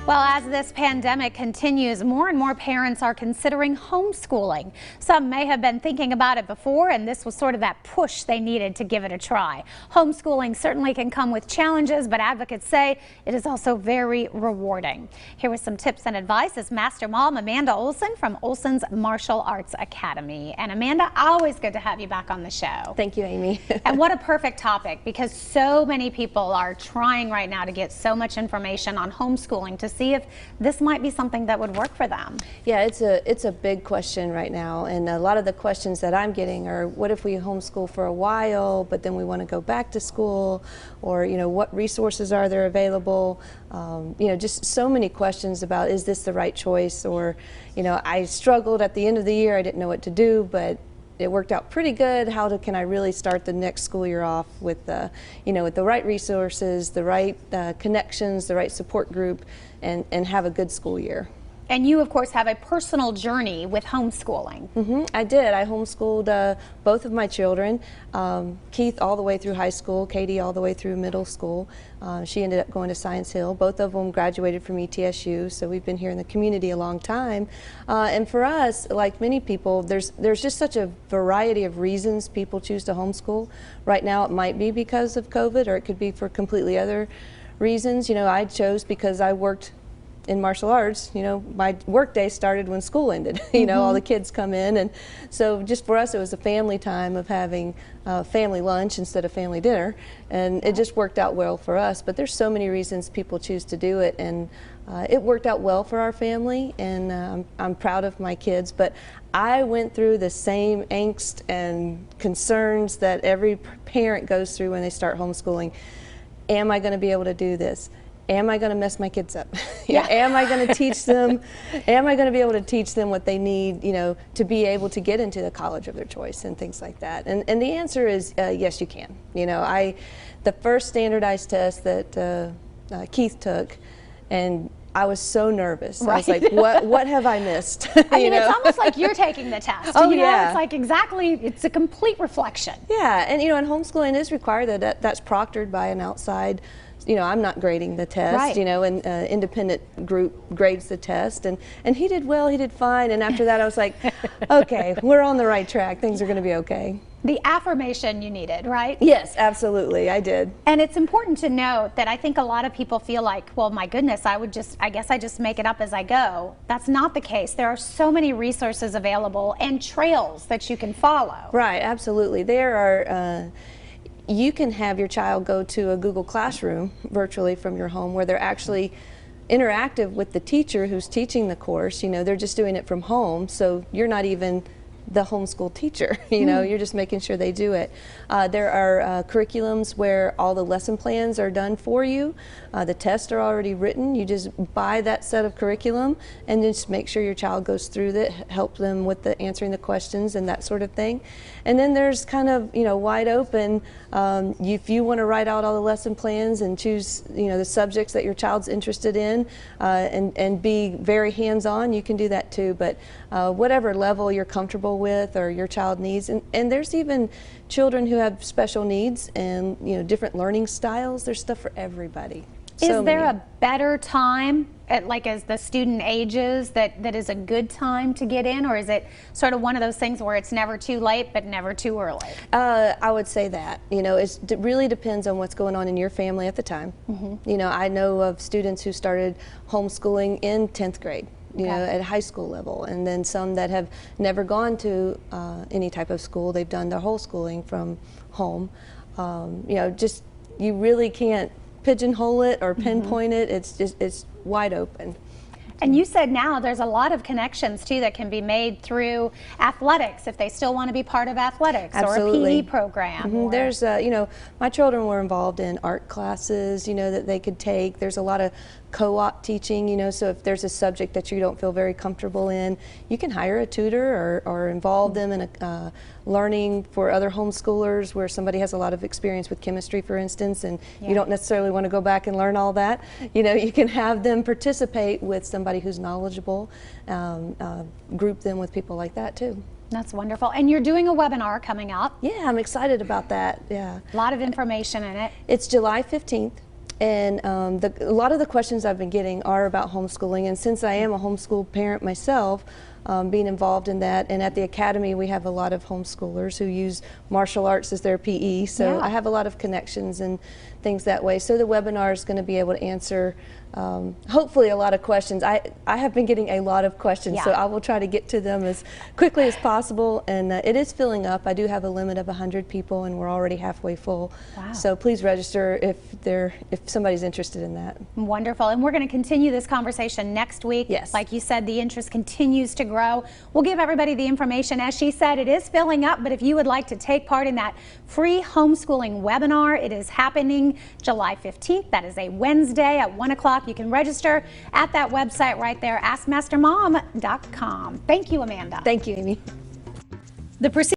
Well, as this pandemic continues, more and more parents are considering homeschooling. Some may have been thinking about it before, and this was sort of that push they needed to give it a try. Homeschooling certainly can come with challenges, but advocates say it is also very rewarding. Here with some tips and advice is Master Mom Amanda Olson from Olson's Martial Arts Academy. And Amanda, always good to have you back on the show. Thank you, Amy. And what a perfect topic, because so many people are trying right now to get so much information on homeschooling to see if this might be something that would work for them. Yeah, it's a big question right now, and a lot of the questions that I'm getting are, what if we homeschool for a while, but then we want to go back to school, or what resources are there available? Just so many questions about, is this the right choice? Or I struggled at the end of the year, I didn't know what to do, but it worked out pretty good. Can I really start the next school year off with with the right resources, the right connections, the right support group, and have a good school year? And you, of course, have a personal journey with homeschooling. I did. I homeschooled both of my children, Keith all the way through high school, Katie all the way through middle school. She ended up going to Science Hill. Both of them graduated from ETSU, so we've been here in the community a long time. And for us, like many people, there's just such a variety of reasons people choose to homeschool. Right now it might be because of COVID, or it could be for completely other reasons. I chose because I worked in martial arts. My work day started when school ended. All the kids come in, and so just for us it was a family time of having family lunch instead of family dinner, and it just worked out well for us. But there's so many reasons people choose to do it, and it worked out well for our family, and I'm proud of my kids. But I went through the same angst and concerns that every parent goes through when they start homeschooling. Am I going to be able to do this? Am I going to mess my kids up? Am I going to teach them? Am I going to be able to teach them what they need, to be able to get into the college of their choice and things like that? And the answer is yes, you can. The first standardized test that Keith took, and I was so nervous. Right. I was like, what have I missed? It's almost like you're taking the test. Oh, yeah. It's like it's a complete reflection. Yeah, and and homeschooling is required that's proctored by an outside. I'm not grading the test, right. And independent group grades the test, and he did well, he did fine, and after that I was like, okay, we're on the right track, things are going to be okay. The affirmation you needed, right? Yes, absolutely, I did. And it's important to note that I think a lot of people feel like, well, my goodness, I guess I just make it up as I go. That's not the case. There are so many resources available and trails that you can follow. Right, absolutely. There are you can have your child go to a Google Classroom virtually from your home, where they're actually interactive with the teacher who's teaching the course. They're just doing it from home, so you're not even the homeschool teacher, you're just making sure they do it. There are curriculums where all the lesson plans are done for you. The tests are already written. You just buy that set of curriculum and just make sure your child goes through that, help them with answering the questions and that sort of thing. And then there's kind of, wide open, if you want to write out all the lesson plans and choose, the subjects that your child's interested in, and be very hands-on, you can do that too. But whatever level you're comfortable with or your child needs, and there's even children who have special needs and different learning styles. There's stuff for everybody. Is there a better time, as the student ages, that is a good time to get in, or is it sort of one of those things where it's never too late but never too early? I would say that it really depends on what's going on in your family at the time. I know of students who started homeschooling in 10th grade. At high school level, and then some that have never gone to any type of school. They've done their whole schooling from home. You really can't pigeonhole it or pinpoint it. It's wide open. And you said now there's a lot of connections too that can be made through athletics, if they still want to be part of athletics. Absolutely. Or a PE program. There's my children were involved in art classes, that they could take. There's a lot of co-op teaching, so if there's a subject that you don't feel very comfortable in, you can hire a tutor or involve them in a learning for other homeschoolers where somebody has a lot of experience with chemistry, for instance, and you don't necessarily want to go back and learn all that. You can have them participate with somebody who's knowledgeable, group them with people like that too. That's wonderful. And you're doing a webinar coming up. Yeah, I'm excited about that. Yeah. A lot of information in it. It's July 15th. And a lot of the questions I've been getting are about homeschooling, and since I am a homeschool parent myself, being involved in that, and at the academy we have a lot of homeschoolers who use martial arts as their PE, so I have a lot of connections and things that way. So the webinar is going to be able to answer hopefully a lot of questions. I have been getting a lot of questions, so I will try to get to them as quickly as possible, and it is filling up. I do have a limit of 100 people and we're already halfway full. So please register if somebody's interested in that. Wonderful. And we're going to continue this conversation next week. Yes. Like you said, the interest continues to grow. We'll give everybody the information. As she said, it is filling up, but if you would like to take part in that free homeschooling webinar, it is happening July 15th. That is a Wednesday at 1 o'clock. You can register at that website right there, askmastermom.com. Thank you, Amanda. Thank you, Amy. The